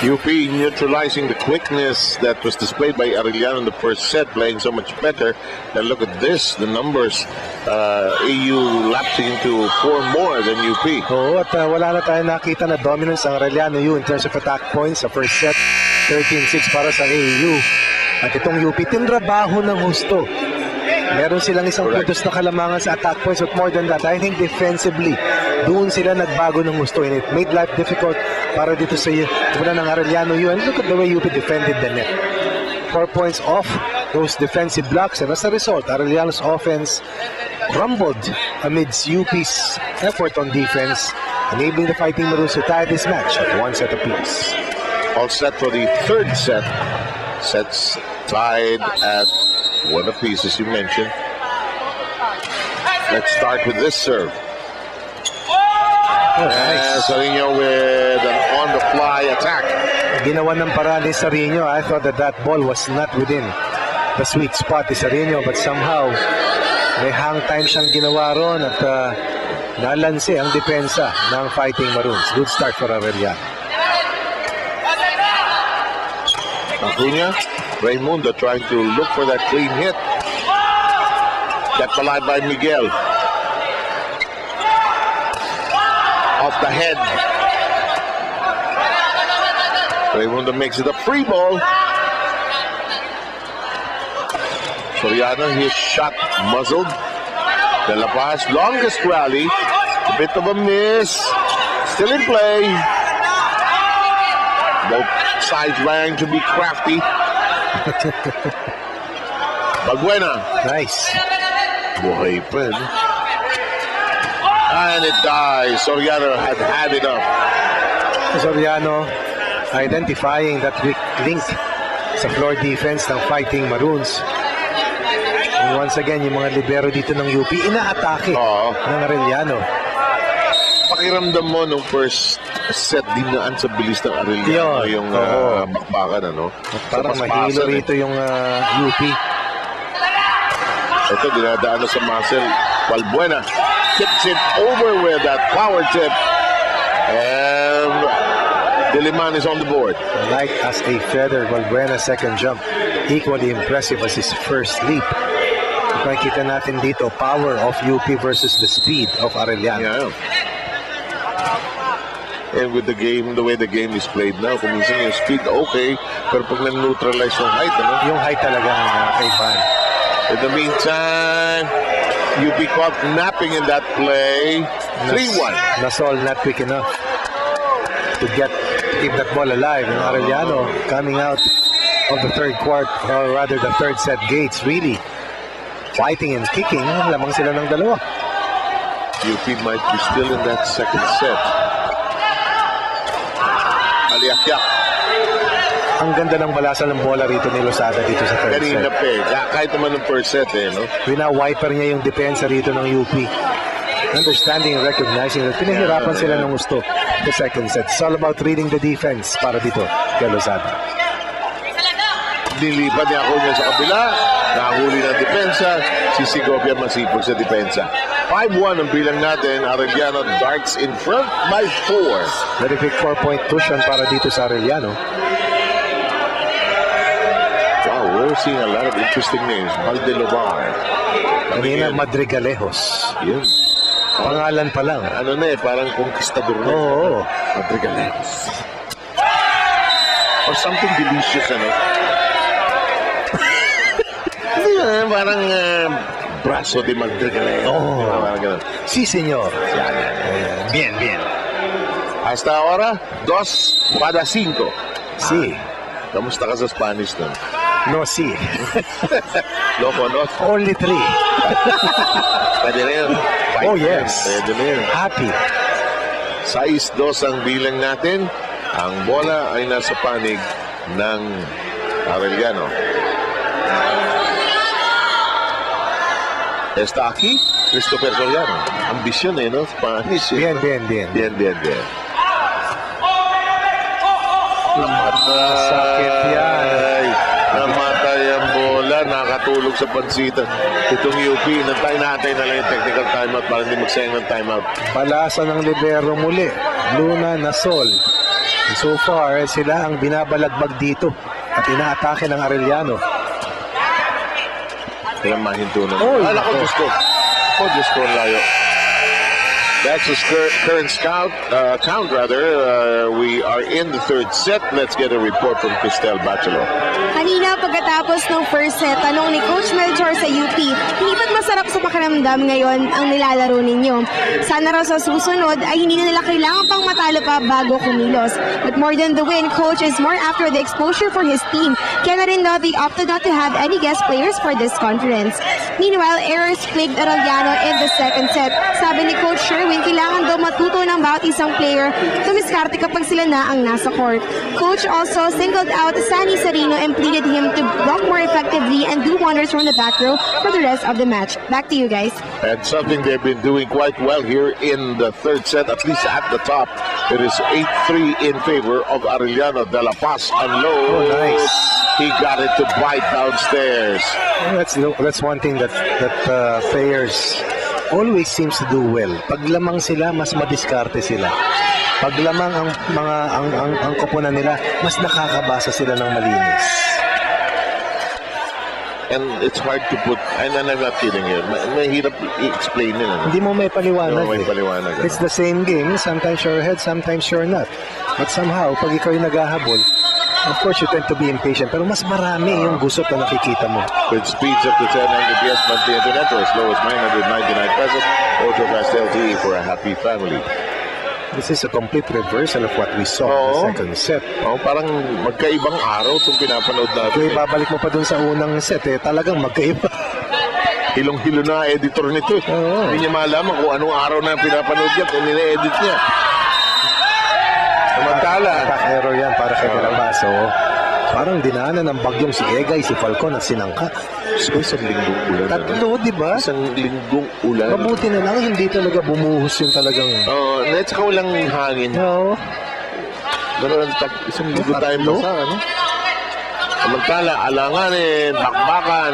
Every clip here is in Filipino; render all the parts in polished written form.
UP neutralizing the quickness that was displayed by Arellano in the first set, playing so much better. And look at this, the numbers. AU lapsing into 4 more than UP. Oo, at wala na tayo nakita na dominance ang Arellano U in terms of attack points sa first set. 13-6 para sa AU. At itong UP, tinrabaho ng husto. Meron silang isang puntos na kalamangan sa attack points, but more than that, I think defensively, doon sila nagbago ng gusto, and it made life difficult para dito sa una ng Arellano U. And look at the way UP defended the net. 4 points off those defensive blocks, and as a result, Arellano's offense crumbled amidst UP's effort on defense, enabling the Fighting Maroons to tie this match at 1 set apiece. All set for the third set. Sets tied at 1 apiece, as you mentioned. Let's start with this serve. Oh, nice. Arellano with an on-the-fly attack. Ginawa ng paraan ni Arellano. I thought that ball was not within the sweet spot ni Arellano, but somehow may hang time siyang ginawa ron at nalansi ang depensa ng Fighting Maroons. Good start for Arellano. Acuna, Raimundo trying to look for that clean hit. Kept alive by Miguel. Off the head. Raimundo makes it a free ball. Soriano, his shot muzzled. De La Paz, longest rally. A bit of a miss. Still in play. Both sides trying to be crafty. Balbuena. Nice. Buhay pa. And it dies. Soriano had it up. Soriano identifying that weak link sa floor defense ng Fighting Maroons. And once again, yung mga libero dito ng UP, inaatake ng Arellano. Pakiramdam mo nung first set, dinaan sa bilis ng Arellano yung bakbakan, ano? Parang mahilo rito yung UP. Ito, dinadaan na sa muscle. Balbuena tips it over with that power tip. And Diliman is on the board. Light as a feather, Balbuena's second jump. Equally impressive as his first leap. Makikita natin dito, power of UP versus the speed of Arellano. Yeah. And with the game, the way the game is played now, kung minsan yung speed, okay, pero pag na-neutralize yung height, ano? Yung height talaga ang kaibahan. In the meantime, UP caught napping in that play. 3-1. Nasol not quick enough to keep that ball alive. And Arellano coming out of the third quarter, or rather the third set gates, really fighting and kicking. Lamang sila ng dalawa. UP might be still in that second set. Aliakyak. Ang ganda ng balasan ng bola rito ni Losada dito sa third Kanina set. kahit naman ng first set, no? Wina-wiper niya yung depensa rito ng UP. Understanding and recognizing that pinahirapan sila ng gusto the second set. It's all about reading the defense para dito kay Losada. Nilipad niya ako niya sa kabila. Nahuli ng depensa. Si Segovia masipag sa depensa. 5-1 ang bilang natin. Arellano darts in front by 4. Very quick 4-point cushion para dito sa Arellano. Wow, we're seeing a lot of interesting names. Valdelobar. Kanina Madrigalejos. Yun. Pangalan pa lang. Ano na parang conquistador na. Oo. Madrigalejos. Or something delicious, ano? Parang braso de Madrigalejos. Sí, señor. Bien, bien. Hasta ahora, 2-5. Sí. Kamusta ka sa Spanish nun? No, sí. Loco, no? Only 3. Pwede na yun. Oh, yes. Pwede na yun. Happy. 6-2 ang bilang natin. Ang bola ay nasa panig ng Arellano. Está aquí, Christopher Soriano. Ambisyon no? Spanish. Bien, bien, bien. Bien, bien, bien. Sakit yan. Namatay ang bola, nakatulog sa pansitan. Itong UP, nantay natin na lang yung technical timeout para hindi magsayang ng timeout. Balasa ng libero muli. Luna Nasol. And so far, sila ang binabalagbag dito at inaatake ng Arellano. Kaya mahinto na. Oh, Ala ko, Diyos ko. Oh, Diyos ko, layo. That's the current count rather. We are in the third set. Let's get a report from Cristel Bachelor. Kanina pagkatapos ng first set, tanong ni Coach Melchor sa UP, hindi ba't masarap sa pakiramdam ngayon ang nilalaro ninyo? Sana raw sa susunod ay hindi na nila kailangan pang matalo pa bago kumilos. But more than the win, Coach is more after the exposure for his team. Kaya na rin daw they opted not to have any guest players for this conference. Meanwhile, errors plagued Arellano in the second set. Sabi ni Coach Sherwin, kailangan daw matuto ng bawat isang player tumiskarte kapag sila na ang nasa court. Coach also singled out Sani Sarino and pleaded him to block more effectively and do wonders from the back row for the rest of the match. Back to you guys. And something they've been doing quite well here in the third set, at least at the top. It is 8-3 in favor of Arellano. De La Paz unload. Oh, nice. He got it to bite downstairs. That's one thing that players always seems to do well. Pag lamang sila, mas madiskarte sila. Pag lamang ang koponan nila, mas nakakabasa sila ng malinis. And it's hard to put, and I'm not kidding you, mahirap i-explain yun. Hindi mo may paliwanag. No, may paliwanag. It's the same game. Sometimes you're ahead, sometimes you're not. But somehow, pag ikaw yung naghahabol, of course, you tend to be impatient. Pero mas marami yung gusot na nakikita mo. With speeds up to 10 Mbps monthly internet or as low as 999 pesos, Ultra-Fast LTE for a happy family. This is a complete reversal of what we saw in the second set. Oh, parang magkaibang araw itong pinapanood natin. Kaya babalik mo pa dun sa unang set, talagang magkaiba. Hilong-hilo na editor nito. Hindi niya malaman kung anong araw na pinapanood niya kung nina-edit niya. Samantala. Attack error yan para kay De La Paz. Parang dinaanan ng bagyong si Egay, si Falcon at sinangka. So, isang linggong ulan. Tatlo, di ba? Isang linggong ulan. Mabuti na lang, hindi talaga bumuhos yung talagang... At saka walang hangin. Oo. Pero isang linggo tayo basa, ano? Samantala, alanganin, bakbakan.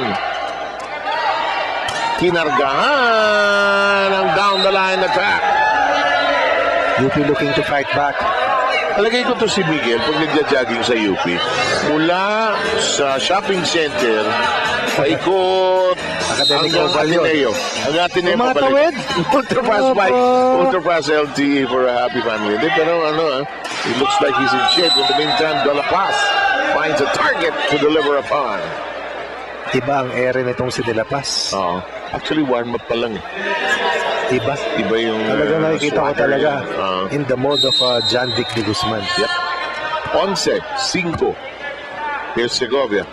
Kinargahan ang down the line attack. UP looking to fight back. Palagay ko to si Miguel pag nagja-jogging sa UP. Mula sa shopping center, paikot hanggang Ateneo. Ang Ateneo pabalik. Ultra-fast bike. Ultra-fast LTE for a happy family. Pero it looks like he's in shape. In the meantime, De La Paz finds a target to deliver upon. Iba ang ere nitong si De La Paz. Actually, warm-up pa lang. Iba yung talaga nakikita ko talaga in the mode of John Vic de Guzman. Yep. 11-5. Here's Segovia,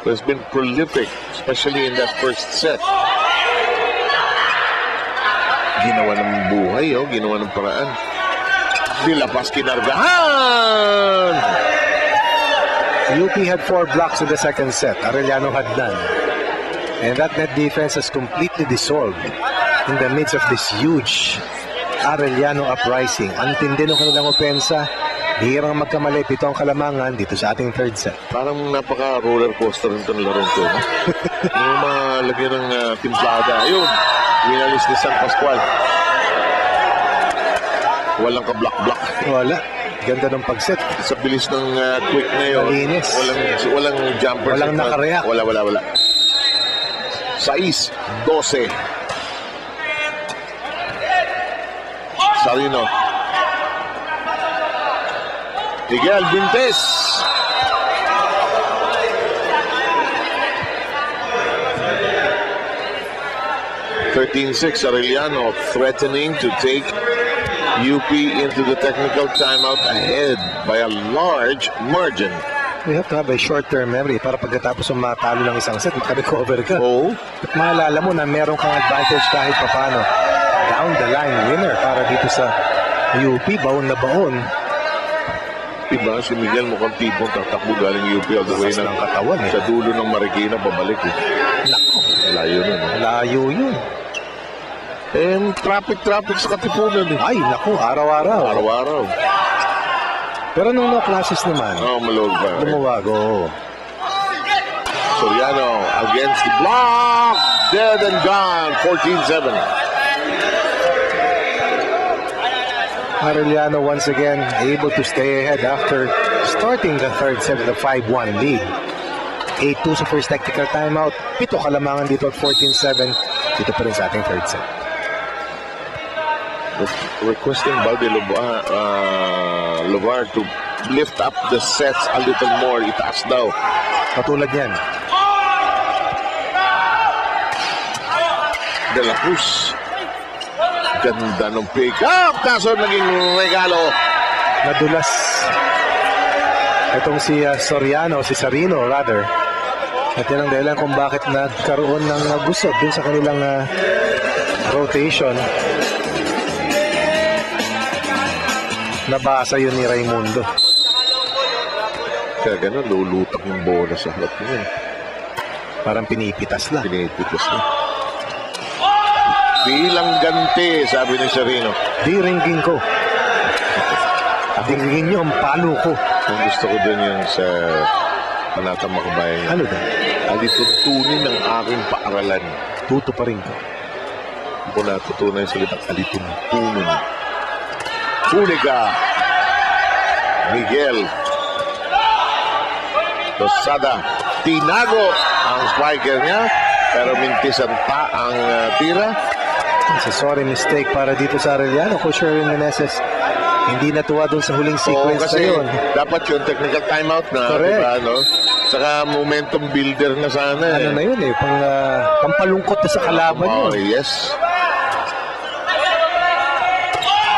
who has been prolific, especially in that first set. Ginawa ng buhay, ginawa ng paraan. De La Paz kinargahan! UP had 4 blocks in the second set. Arellano had none. And that net defense has completely dissolved in the midst of this huge Arellano uprising. Ang tindi ng kanilang opensa, hirang magkamali, 7 ang kalamangan dito sa ating third set. Parang napaka-roller coaster nitong larong to. Yung malagyan ng timplada. Ayun, winalis ni San Pascual. Walang ka-block-block. Wala. Ganda ng pag-set. Sa bilis ng quick na yun. Malinis. Walang jumper. Walang nakareact. Wala. 6-12. Sarino. Miguel Vintes. (13-6) Arellano threatening to take UP into the technical timeout ahead by a large margin. We have to have a short-term memory para pagkatapos ng matalo ng isang set, makarecover ka. At maalala mo na meron kang advantage kahit papano. Down the line winner para dito sa UP, baon na baon. Diba, si Miguel mukhang tipong tatakbo galing UP all the way ng katawan, sa dulo ng Marikina pabalik. Nako. Layo nun. Layo yun. And traffic sa Katipunan. Ay, naku, araw-araw. Araw-araw. Pero nung no classes naman, maluwag pa. lumuwag, Soriano against the block. Dead and gone. 14-7. Arellano once again able to stay ahead after starting the third set with a 5-1 lead. 8-2 sa first technical timeout. 7 kalamangan dito at 14-7. Dito pa rin sa ating third set. Requesting Balde Lovar to lift up the sets a little more. Itaas daw. Katulad yan. De La Cruz. Ganda ng pick-up. Kaso naging regalo. Nadulas. Itong si Soriano, si Sarino rather. At yan ang dahilan kung bakit nagkaroon ng gusot dun sa kanilang rotation. Nabasa yun ni Raimundo. Kaya gano'n, lulutak yung bola sa harap niya. Parang pinipitas lang. Pinipitas na. Bilang ganti, sabi ni Sarino. Di ringgin ko. Di ringgin nyo ang palo ko. Ang gusto ko dun yung sa Panatang Makabayan. Ano din? Alituntunin ng aking paaralan. Tuto pa rin ko. Ako natutunan sa litang alituntunin. Uliga. Miguel. Tosada. Tinago ang spiker niya. Pero mintisan pa ang tira. It's a sorry mistake para dito sa Arellano. Coach Erwin Meneses hindi natuwa doon sa huling sequence kasi na yun. Dapat yung technical timeout na. Correct. Diba, no? Saka momentum builder na sana. Ano na yun eh. Pampalungkot na sa kalaban yun. Yes.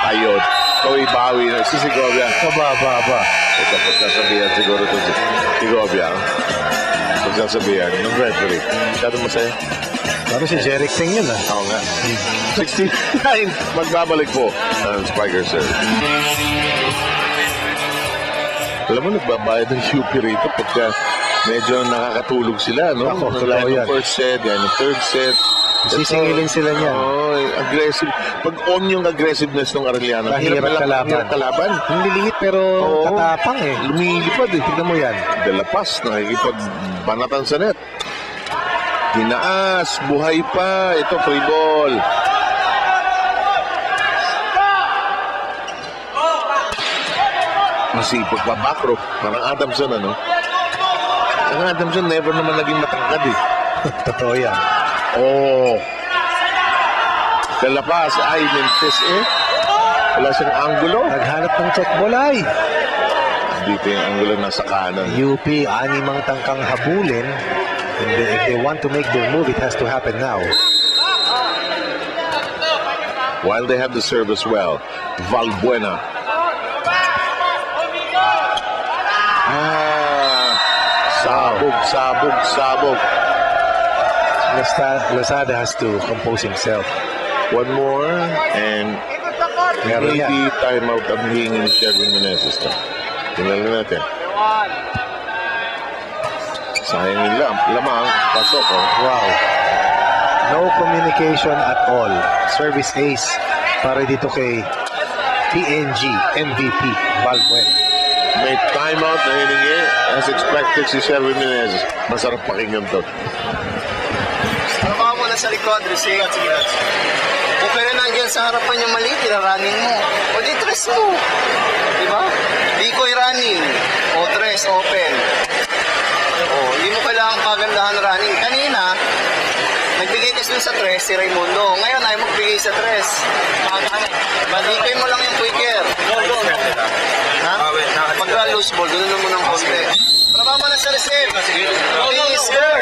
Ayun. Bawi na. Si Segovia. Ba. Ito, pagsasabihan siguro ito si Segovia. Pagsasabihan ng referee. Masyado masaya. Parang si Jeric Ting yun ah. Oo nga. 69. Magbabalik po ang Spiker Sir. Alam mo, nagbabayad ng UP rito pagka medyo nakakatulog sila, no? Ako, Like yan. yung first set, yan yung third set. Sisingilin sila niyan. Oo, aggressive. Pag on yung aggressiveness ng Arellano, Mahirap kalaban. Hindi lihit pero Oo. tatapang eh. Lumilipad eh. Tignan mo yan. Dalapas, nakikipagbanatan sa net. Tinaas, buhay pa. Ito, free ball. Masipag pa backrow. Parang Adamson, ano? Ang Adamson never naman naging matangkad eh. Totoo yan. Oh. Dalapas, ay, mintis eh. Wala siyang anggulo. Naghanap ng check ball ay. Dito yung anggulo nasa kanan. UP, animang tangkang habulin. And if they want to make their move, it has to happen now. While they have the serve as well. Valbuena. Sabog. Lozada has to compose himself. One more, and Meron maybe yan. timeout ang hingin ni Sherwin Meneses. Tingnan natin. Sayang yung lamang. Pasok, oh. Wow. No communication at all. Service ace para dito kay PNG MVP Valbuena. May timeout na hiningi. As expected si Sherwin Meneses. Masarap pakinggan to. Trabaho mo na sa likod, receive. Kung pwede nandiyan sa harapan yung mali, running mo. O di tres mo. Diba? Decoy running. O tres, open. O, hindi mo kailangan pagandahan running. Kanina, nagbigay kasi dun sa tres si Raimundo. Ngayon, ayaw magbigay sa tres. Decoy mo lang yung quicker. Ha? Pagka-loose ball, gano'n mo ng konti. Trabaho mo na sa receive. Please, sir.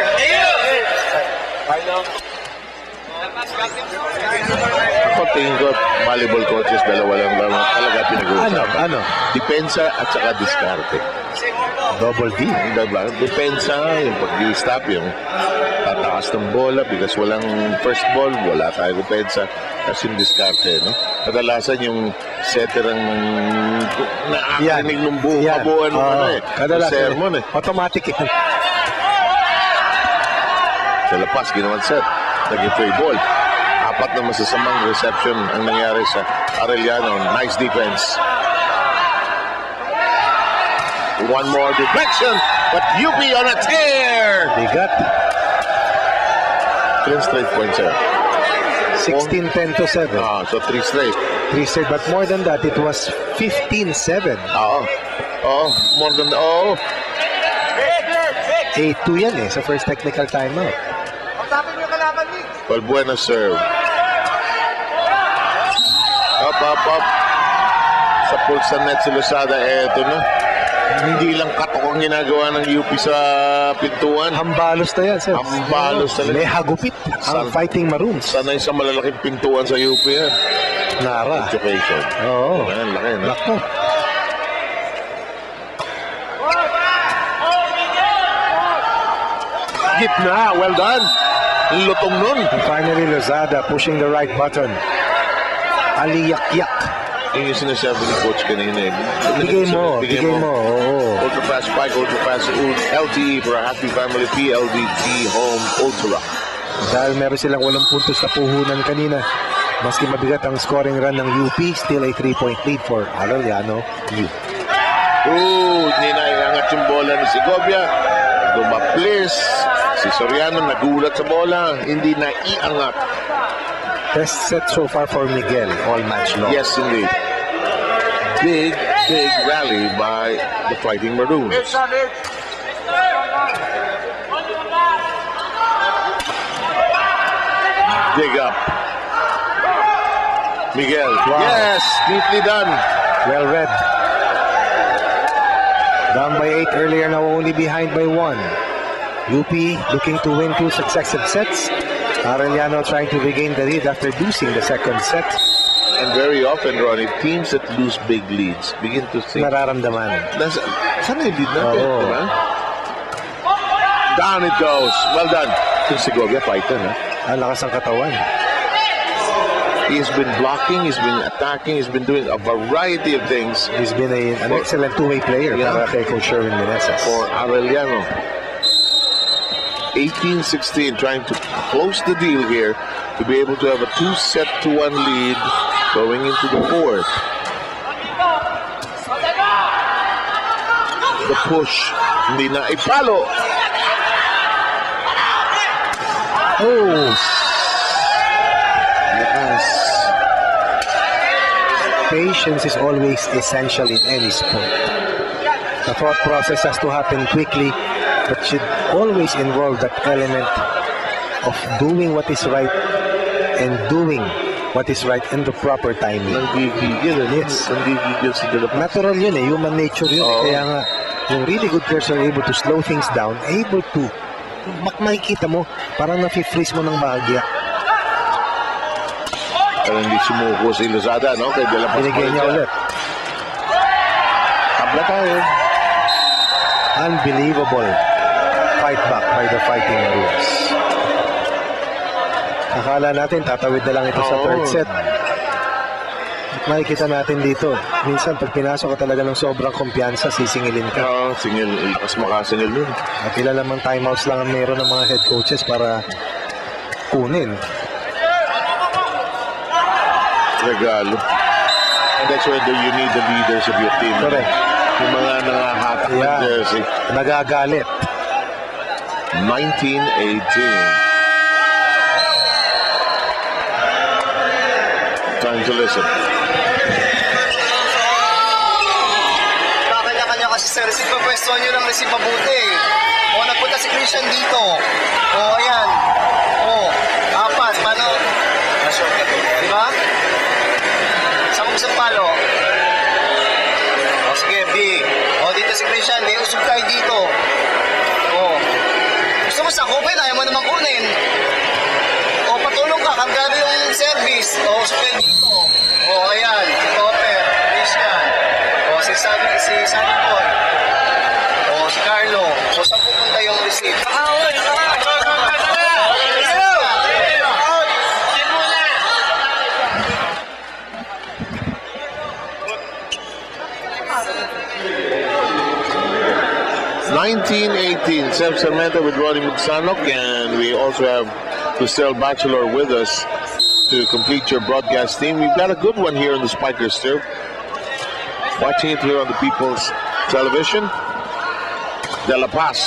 Ako tingin ko, volleyball coaches, dalawa lang talaga pinag-uusapan. Ano? Depensa at saka diskarte. Double D. Diba? Depensa, yung pag-stop, yung tataas ng bola because walang first ball, wala tayo depensa. Kasi yung diskarte, no? Kadalasan yung setter ang nakakarinig ng buong kabuuan ng ano eh. Kadalasan sermon eh. Automatic yan. Sa lapas, ginawan set. Naging free ball. Apat na masasamang reception ang nangyari sa Arellano. Nice defense. One more deflection, but UP on a tear! Bigat. 3 straight points, sir. 16-10 to 7. So 3 straight. 3 but more than that, it was 15-7. More than 8-2 yan sa first technical timeout. Balbuena serve. Up. Sa pulsa net si Lozada, eto na. Hindi lang katok ang ginagawa ng UP sa pintuan. Hambalos na yan, sir. Hambalos talaga. May hagupit ang Fighting Maroons. Sanay sa malalaking pintuan sa UP yan. Nara. Education. Oo. Ayan, laki na. Lako. Gitna, well done. Lutong nun. And finally, Lozada pushing the right button. Aliyak-yak. Yung sinasabi ni Coach kanina. Bigay mo. Oo. Ultra Fast Spike, Ultra Fast LTE for a happy family. PLDT Home Ultra. Dahil meron silang 8 puntos na puhunan kanina. Maski mabigat ang scoring run ng UP, still a 3-point lead for Arellano U. Hindi na iangat yung bola ni Segovia. Dumaplis. Si Soriano nagulat sa bola. Hindi na iangat. Best set so far for Miguel, all match long. Yes, indeed. Big rally by the Fighting Maroons. Dig up. Miguel. Wow. Yes, neatly done. Well read. Down by 8 earlier, now only behind by 1. UP looking to win 2 successive sets. Arellano trying to regain the lead after losing the second set. And very often, Ronnie, teams that lose big leads begin to think, Nararamdaman. sana yung lead natin, diba? Down it goes. Well done. Yung Segovia fighter, Ang lakas ng katawan. He's been blocking, he's been attacking, he's been doing a variety of things. He's been an excellent two-way player para kay Coach Sherwin Meneses. For Arellano. 18-16, trying to close the deal here to be able to have a 2-set-1 lead going into the fourth. The push, hindi na ipalo. Yes. Patience is always essential in any sport. The thought process has to happen quickly, but should always involve that element of doing what is right and doing what is right in the proper timing. Nanggigigil, Yes. Nanggigigil si Dela Paz. Natural yun human nature yun. Kaya nga, yung really good players are able to slow things down, able to, makikita mo, parang nafi-freeze mo ng bahagya. Pero hindi sumuko si Lozada, no? Kay Dela Paz. Binigay niya ulit. Tabla tayo. Unbelievable fight back by the Fighting Maroons. Akala natin tatawid na lang ito sa third set. Makikita natin dito, minsan pag pinasok ka talaga ng sobrang kumpiyansa, sisingilin ka. Singil, mas makasingil nun. At ilan lamang timeouts lang ang meron ng mga head coaches para kunin. Regalo. And that's where you need the leaders of your team. Correct. Yung mga nangahatak ng jersey. Nagagalit. 19-18. Time to listen. Kanya-kanya kasi sa receive pa pwesto nyo ng receive mabuti. O, nagpunta si Christian dito. O, ayan. O, apat. Paano? Na-shortcut. Diba? Saan sa palo? O, sige, B. O, dito si Christian. May usog tayo dito. O. Gusto mo sakupin, ayaw mo naman kunin. O, patulong ka. Kargado yung service. O, usog tayo dito. O, ayan. Topper. Christian. O, si Sunny Boy. O, si Carlo. O, saan pupunta yung receive? Seb Sarmenta with Ronnie Magsanok, and we also have Lucille Bachelor with us to complete your broadcast team. We've got a good one here on the Spikers too. Watching it here on the People's Television. De La Paz.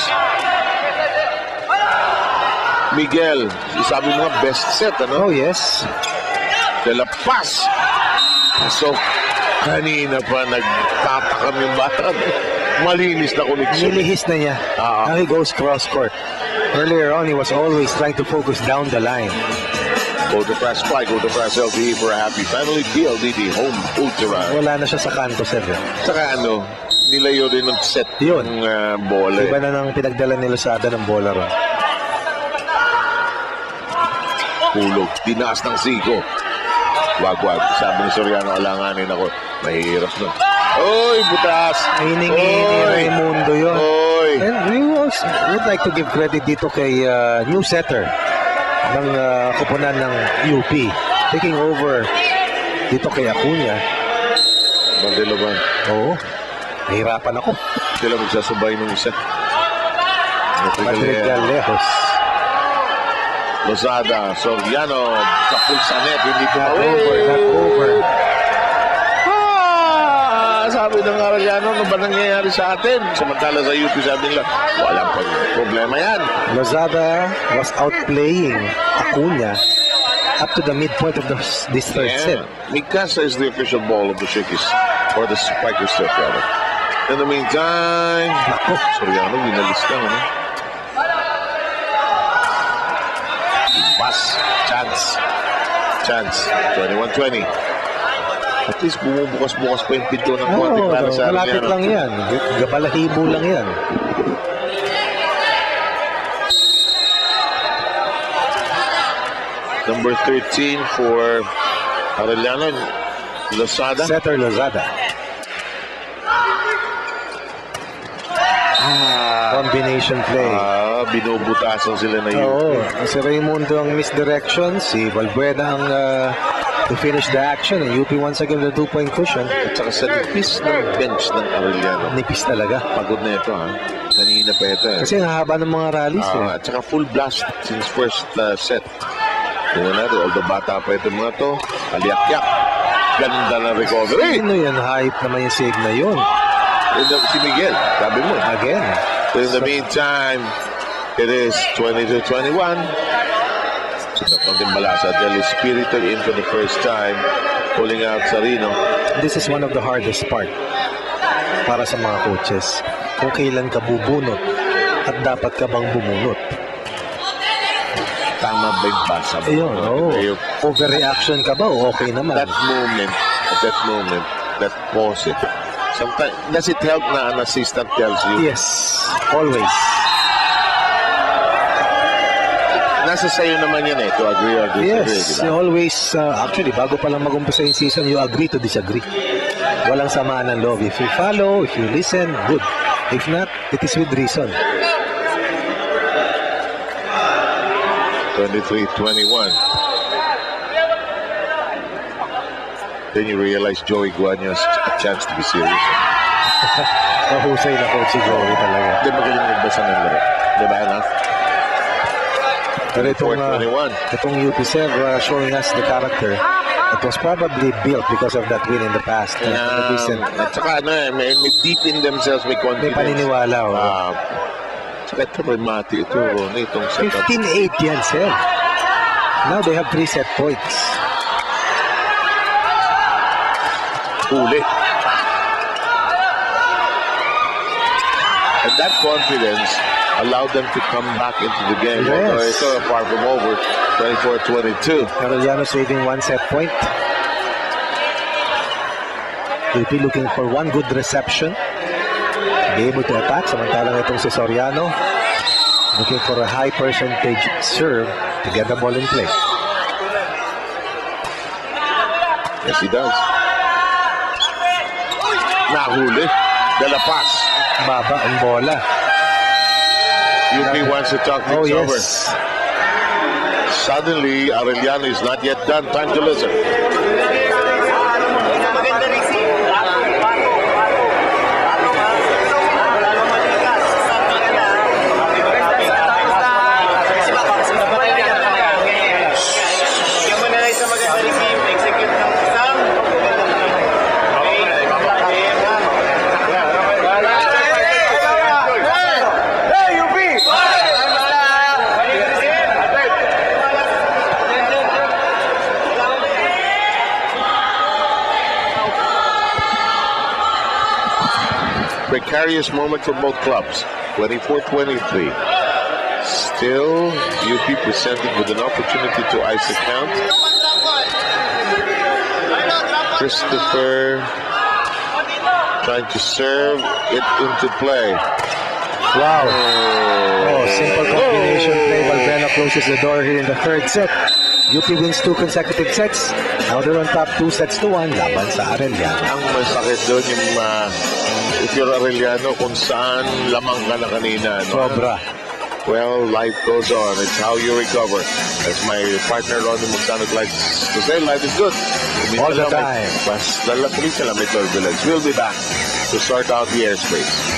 Miguel, sabi mo nga best set, ano? Oh yes. De La Paz. So, kanina pa nagtatakam yung bata. Malinis na connection. Nilihis na niya. Now he goes cross court. Earlier on, he was always trying to focus down the line. Go to press fly, go to press LTE for a happy family. PLDT home ultra. Wala na siya sa kanto, sir. Saka nilayo din ng set Yun. ng bola. Iba na nang pinagdala ni Lozada ng bola ron. Hulog, tinaas ng siko. Wag. Sabi ni Soriano, alanganin ako. Mahirap na. Oy, butas! Hiningi ni Raimundo yun. Oy! And we would like to give credit dito kay new setter ng koponan ng UP. Taking over dito kay Acuña. Bandelo ba? Oo. Nahirapan ako. Sila magsasabay ng isa. Madrid Galejos. Lozada, Soriano, sa pulsanet, hindi pa Not over. Sabi ng Arellano, ano ba nangyayari sa atin? Samantala sa UP, sabi nila, walang problema yan. Lozada was outplaying Acuña up to the midpoint of this third set. Mikasa is the official ball of the Shakey's, or the Spikers set, rather. In the meantime, Soriano, winalis ka, ano? Pass, chance, 21-20. At least bumubukas-bukas pa yung pinto ng konti para sa malapit Arellano. lang yan. Gabalahibo lang yan. Number 13 for Arellano, Lozada. Setter Lozada. Combination play. Binubutasan sila na yun. Oo. Si Raimundo ang misdirection. Si Valbuena ang to finish the action. And UP once again the 2-point cushion. At saka sa nipis ng bench ng Arellano. Nipis talaga. Pagod na ito, ha? Kanina pa ito. Kasi ang haba ng mga rallies. At saka full blast since first set. Tingnan natin, although bata pa ito mga to, aliyak-yak. Ganda na recovery. Sino yan? Hype naman yung sig na yun. Si Miguel, sabi mo. Again. So in the meantime, it is 22-21. Konting balasa. Del Espiritu in for the first time, pulling out Sarino. This is one of the hardest part para sa mga coaches. Kung kailan ka bubunot at dapat ka bang bumunot. Tama ba yung basa mo? Ayun, overreaction ka ba o okay naman? At that moment, that pause it. Sometimes, does it help na an assistant tells you? Yes, always. Nasa sayo naman yan to agree or disagree. Yes, diba? always, actually, bago pa lang mag-umpisa yung season, you agree to disagree. Walang samaan ng loob. If you follow, if you listen, good. If not, it is with reason. 23-21. Then you realize Joey Guanyo has a chance to be serious. Mahusay na coach si Joey talaga. Hindi magaling nagbasa ng laro. Diba, na? Pero itong UP Sir showing us the character that was probably built because of that win in the past. At saka may deep in themselves, may confidence. May paniniwala. Saka ito, may mati ito, Ronnie, itong setup. 15-8 yan, Sir. Now they have 3 set points. Huli. And that confidence allowed them to come back into the game. Yes. So far from over, 24-22. Arellano saving 1 set point. UP looking for 1 good reception. Be able to attack. Samantalang itong si Soriano looking for a high percentage serve to get the ball in play. Yes, he does. Nahuli. Dala pass. Baba ang bola. UP wants to talk things over. Suddenly, Arellano is not yet done. Time to listen. precarious moment for both clubs. 24-23. Still, UP presented with an opportunity to ice the count. Christopher trying to serve it into play. Wow. Oh, simple combination play. Valvena closes the door here in the third set. UP wins 2 consecutive sets. Now they're on top 2-1 laban sa Arellano. Ang masakit doon yung if you're Arellano, kung saan lamang ka na kanina. No? Sobra. Well, life goes on. It's how you recover. As my partner Ronnie Magsanot likes to say, life is good. All the time. Mas lalatuloy sila may turbulence. We'll be back to sort out the airspace.